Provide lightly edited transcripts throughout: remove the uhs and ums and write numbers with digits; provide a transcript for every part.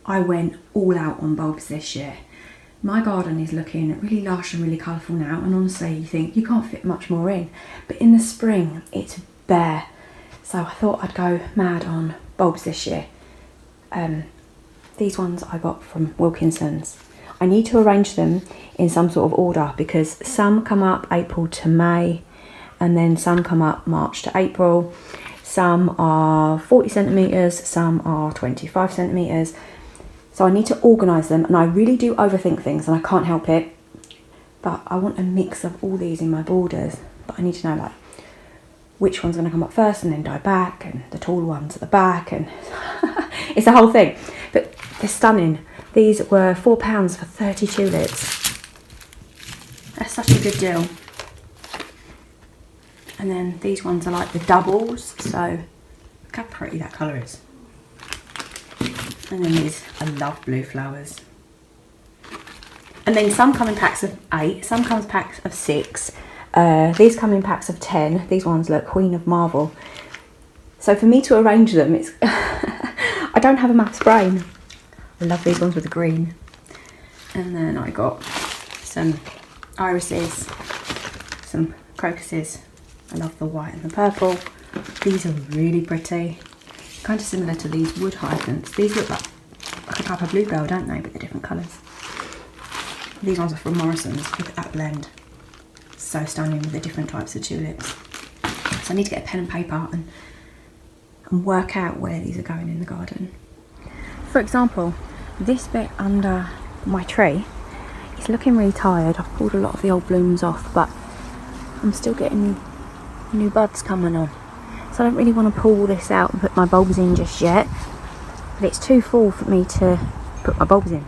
I went all out on bulbs this year. My garden is looking really lush and really colourful now, and honestly you think you can't fit much more in, but in the spring it's bare, so I thought I'd go mad on bulbs this year. These ones I got from Wilkinson's. I need to arrange them in some sort of order because some come up April to May, and then some come up March to April. Some are 40 centimetres, some are 25 centimetres. So I need to organise them, and I really do overthink things and I can't help it. But I want a mix of all these in my borders. But I need to know like which one's going to come up first and then die back, and the tall ones at the back, and it's a whole thing. But they're stunning. These were £4 for 30 tulips. That's such a good deal. And then these ones are like the doubles, so look how pretty that colour is. And then these, I love blue flowers. And then some come in packs of 8, some come in packs of 6. These come in packs of 10. These ones look Queen of Marvel. So for me to arrange them, it's I don't have a maths brain. I love these ones with the green. And then I got some irises, some crocuses. I love the white and the purple. These are really pretty. Kind of similar to these wood hyacinths. These look like a type of bluebell, don't they? But they're different colours. These ones are from Morrison's. Look at that blend. So stunning with the different types of tulips. So I need to get a pen and paper and work out where these are going in the garden. For example, this bit under my tree is looking really tired. I've pulled a lot of the old blooms off, but I'm still getting new buds coming on. So I don't really want to pull this out and put my bulbs in just yet, but it's too full for me to put my bulbs in.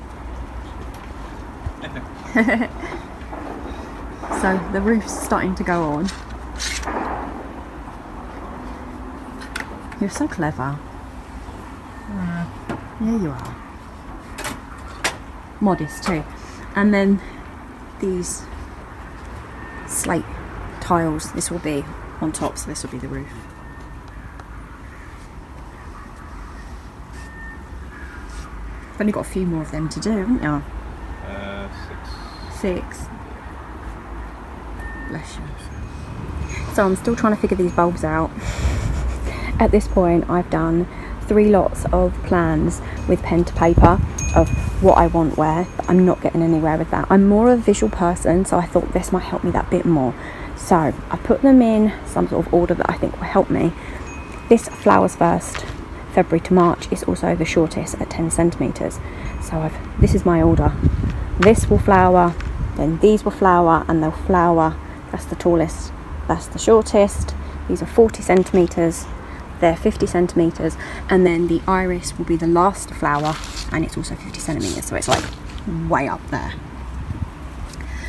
So the roof's starting to go on. You're so clever. Yeah, you are. Modest too. And then these slate tiles, this will be on top, so this will be the roof. I've only got a few more of them to do, haven't you? 6. Bless you. So I'm still trying to figure these bulbs out. At this point I've done 3 lots of plans with pen to paper of what I want where, but I'm not getting anywhere with that. I'm more of a visual person, so I thought this might help me that bit more. So I put them in some sort of order that I think will help me. This flowers first, February to March, is also the shortest at 10 centimetres. So this is my order. This will flower, then these will flower, and they'll flower. That's the tallest, that's the shortest. These are 40 centimetres, they're 50 centimetres, and then the iris will be the last flower, and it's also 50 centimetres, so it's like way up there.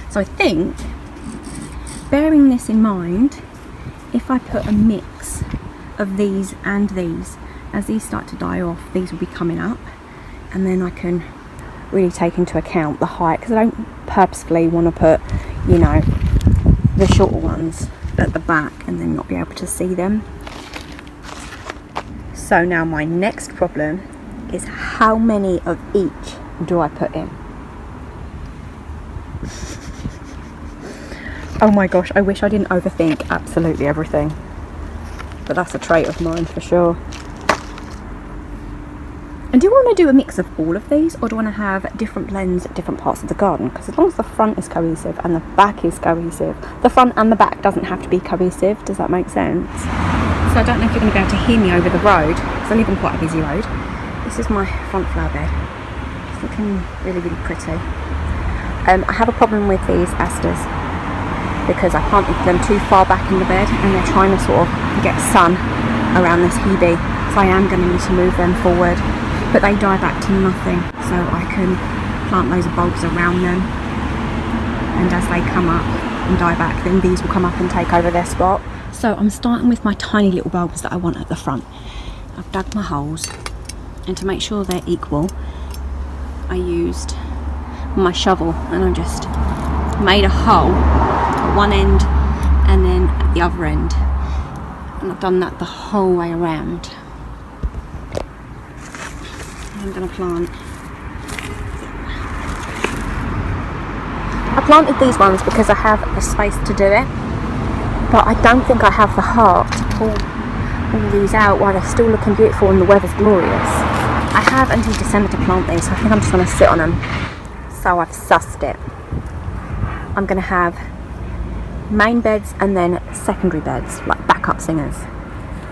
So I think, bearing this in mind, if I put a mix of these and these, as these start to die off, these will be coming up, and then I can really take into account the height, because I don't purposefully want to put, you know, the shorter ones at the back and then not be able to see them. So now my next problem is how many of each do I put in? Oh my gosh, I wish I didn't overthink absolutely everything, but that's a trait of mine for sure. And do you want to do a mix of all of these, or do you want to have different blends at different parts of the garden? Because as long as the front is cohesive and the back is cohesive, the front and the back doesn't have to be cohesive. Does that make sense? So I don't know if you're going to be able to hear me over the road, because I live on quite a busy road. This is my front flower bed. It's looking really, really pretty. I have a problem with these asters because I planted them too far back in the bed, and they're trying to sort of get sun around this hebe. So I am going to need to move them forward. But they die back to nothing, so I can plant loads of bulbs around them, and as they come up and die back, then these will come up and take over their spot. So I'm starting with my tiny little bulbs that I want at the front. I've dug my holes, and to make sure they're equal, I used my shovel and I just made a hole at one end and then at the other end, and I've done that the whole way around. I'm going to plant planted these ones because I have the space to do it, but I don't think I have the heart to pull all these out while they're still looking beautiful and the weather's glorious. I have until December to plant these, so I think I'm just going to sit on them. So I've sussed it. I'm going to have main beds and then secondary beds, like backup singers.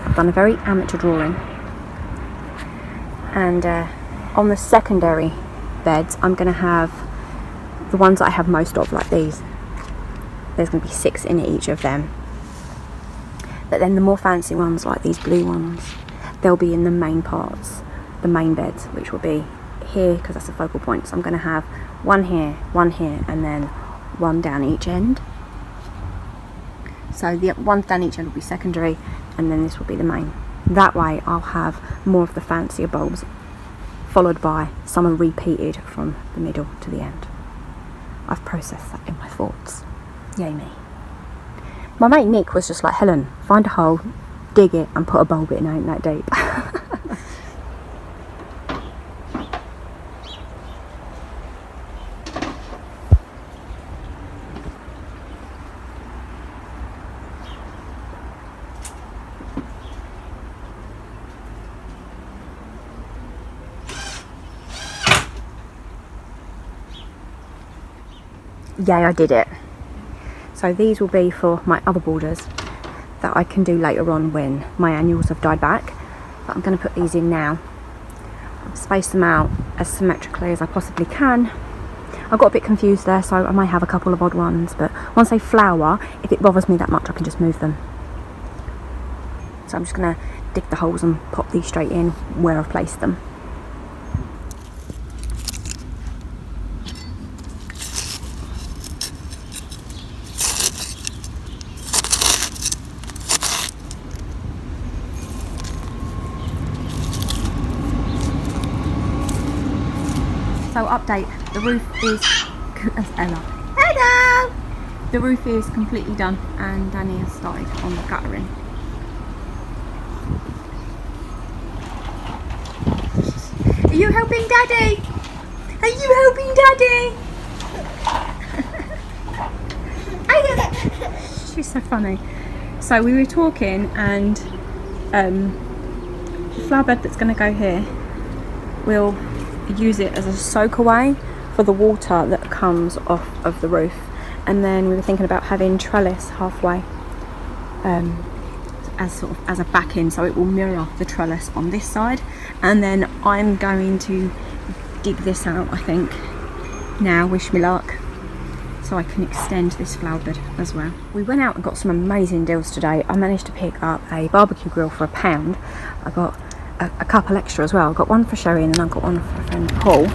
I've done a very amateur drawing. And on the secondary beds, I'm going to have the ones that I have most of, like these. There's going to be 6 in each of them. But then the more fancy ones, like these blue ones, they'll be in the main parts, the main beds, which will be here because that's the focal point. So I'm going to have one here, and then one down each end. So the one down each end will be secondary, and then this will be the main. That way I'll have more of the fancier bulbs, followed by some are repeated from the middle to the end. I've processed that in my thoughts. Yay me. My mate Nick was just like, Helen, find a hole, dig it and put a bulb in, ain't that deep. Yay, I did it. So these will be for my other borders that I can do later on when my annuals have died back. But I'm going to put these in now. I've spaced them out as symmetrically as I possibly can. I got a bit confused there, so I might have a couple of odd ones, but once they flower, if it bothers me that much, I can just move them. So I'm just going to dig the holes and pop these straight in where I've placed them. So update, the roof is, that's Ella. Hello! The roof is completely done and Danny has started on the guttering. Are you helping Daddy? Are you helping Daddy? She's so funny. So we were talking and the flower bed that's going to go here will use it as a soak away for the water that comes off of the roof, and then we were thinking about having trellis halfway as sort of as a backing, so it will mirror the trellis on this side. And then I'm going to dig this out, I think now, wish me luck, so I can extend this flower bed as well. We went out and got some amazing deals today. I managed to pick up a barbecue grill for £1. I got a couple extra as well. I got one for Sherry and then I got one for a friend Paul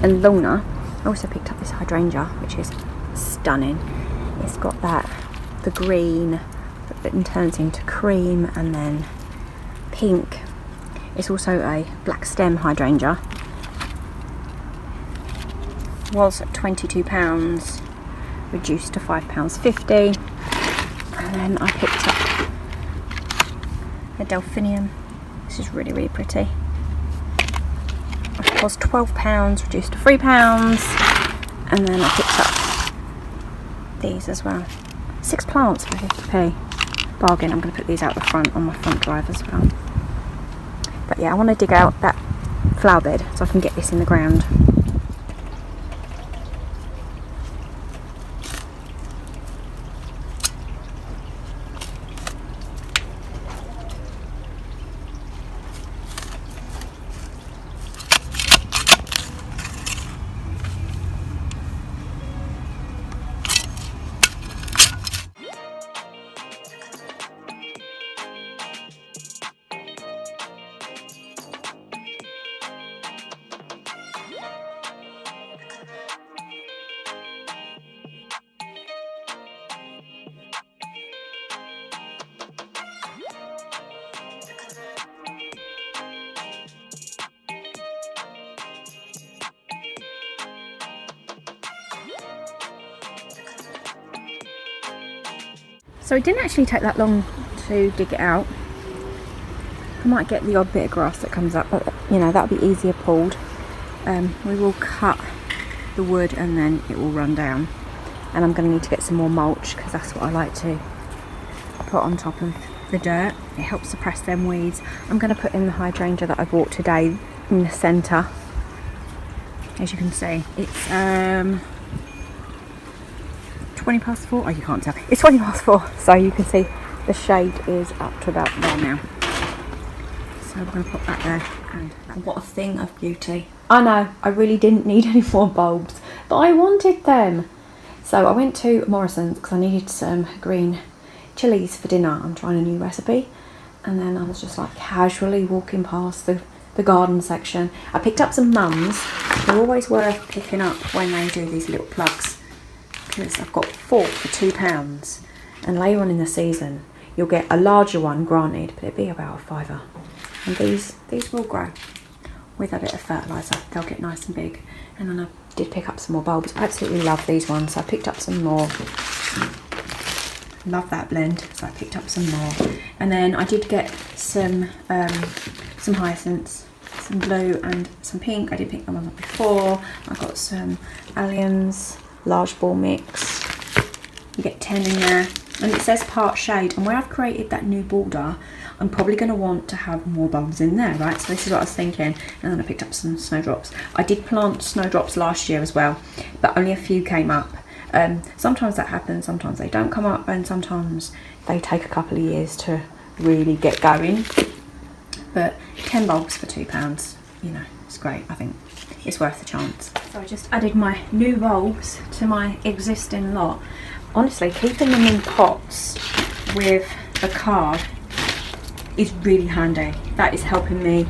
and Luna. I also picked up this hydrangea, which is stunning. It's got the green that turns into cream and then pink. It's also a black stem hydrangea. Was £22, reduced to £5.50. And then I picked up a delphinium. This is really, really pretty. It was £12, reduced to £3. And then I picked up these as well. 6 plants for 50p. Bargain. I'm going to put these out the front on my front drive as well. But yeah, I want to dig out that flower bed so I can get this in the ground. So it didn't actually take that long to dig it out. I might get the odd bit of grass that comes up, but you know, that'll be easier pulled. We will cut the wood and then it will run down. and I'm going to need to get some more mulch because that's what I like to put on top of the dirt. It helps suppress them weeds. I'm going to put in the hydrangea that I bought today in the centre. As you can see, it's 20 past 4. Oh, you can't tell. It's 20 past 4, so you can see the shade is up to about there now. So we're going to put that there. And what a thing of beauty. I know, I really didn't need any more bulbs, but I wanted them. So I went to Morrison's because I needed some green chilies for dinner. I'm trying a new recipe. And then I was just like casually walking past the garden section. I picked up some mums. They're always worth picking up when they do these little plugs, because I've got 4 for £2. And later on in the season, you'll get a larger one, granted, but it'd be about a £5. And these will grow with a bit of fertiliser. They'll get nice and big. And then I did pick up some more bulbs. I absolutely love these ones, so I picked up some more. Love that blend, so I picked up some more. And then I did get some hyacinths, some blue and some pink. I did pick them up before. I got some alliums, large ball mix. You get 10 in there. And it says part shade. And where I've created that new border, I'm probably going to want to have more bulbs in there, right? So this is what I was thinking. And then I picked up some snowdrops. I did plant snowdrops last year as well, but only a few came up. Sometimes that happens, sometimes they don't come up, and sometimes they take a couple of years to really get going. But 10 bulbs for £2, you know, it's great. I think it's worth the chance. So I just added my new bulbs to my existing lot. Honestly, keeping them in pots with a card is really handy. That is helping me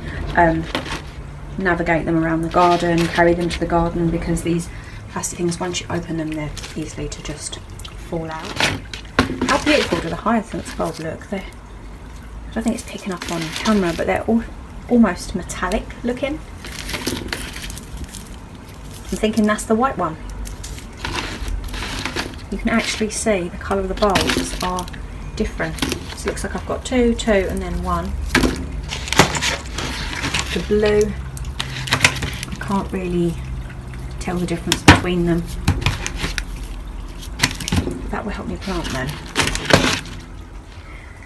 navigate them around the garden, carry them to the garden, because these plastic things, once you open them, they're easily to just fall out. How beautiful do the hyacinths bulb look? I don't think it's picking up on camera, but they're almost metallic looking. I'm thinking that's the white one. You can actually see the colour of the bulbs are different. So it looks like I've got two, and then one. The blue, I can't really tell the difference between them. That will help me plant then.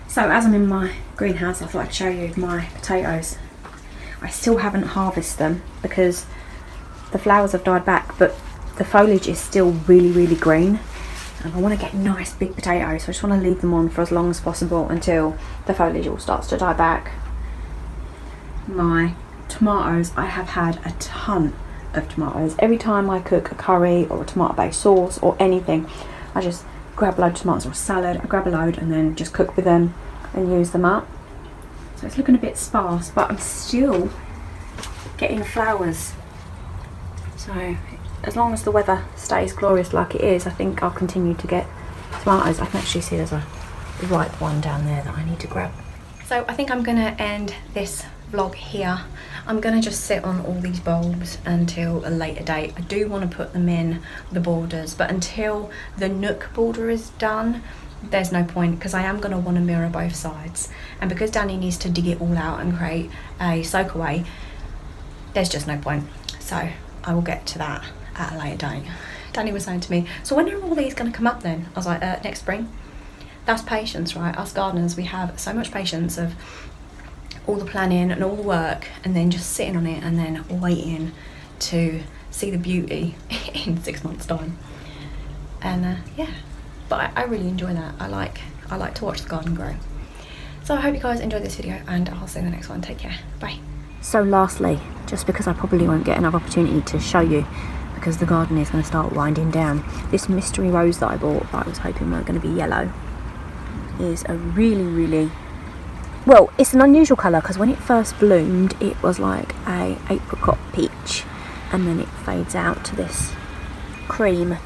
So as I'm in my greenhouse, I thought I'd show you my potatoes. I still haven't harvested them because the flowers have died back, but the foliage is still really, really green. And I want to get nice big potatoes, so I just want to leave them on for as long as possible until the foliage all starts to die back. My tomatoes, I have had a ton of tomatoes. Every time I cook a curry or a tomato based sauce or anything, I just grab a load of tomatoes or a salad. I grab a load and then just cook with them and use them up. So it's looking a bit sparse, but I'm still getting flowers. So as long as the weather stays glorious like it is, I think I'll continue to get tomatoes. I can actually see there's a ripe one down there that I need to grab. So I think I'm going to end this vlog here. I'm going to just sit on all these bulbs until a later date. I do want to put them in the borders, but until the Nook border is done, there's no point, because I am going to want to mirror both sides. And because Danny needs to dig it all out and create a soak away, there's just no point. So I will get to that at a later date. Danny was saying to me, so when are all these going to come up then? I was like, next spring. That's patience, right? Us gardeners, we have so much patience of all the planning and all the work, and then just sitting on it and then waiting to see the beauty in 6 months time. And yeah, but I really enjoy that. I like to watch the garden grow. So I hope you guys enjoyed this video, and I'll see you in the next one. Take care. Bye. So lastly, just because I probably won't get another opportunity to show you, because the garden is going to start winding down, this mystery rose that I bought, that I was hoping weren't going to be yellow, is a really, well, it's an unusual colour, because when it first bloomed it was like a apricot peach, and then it fades out to this cream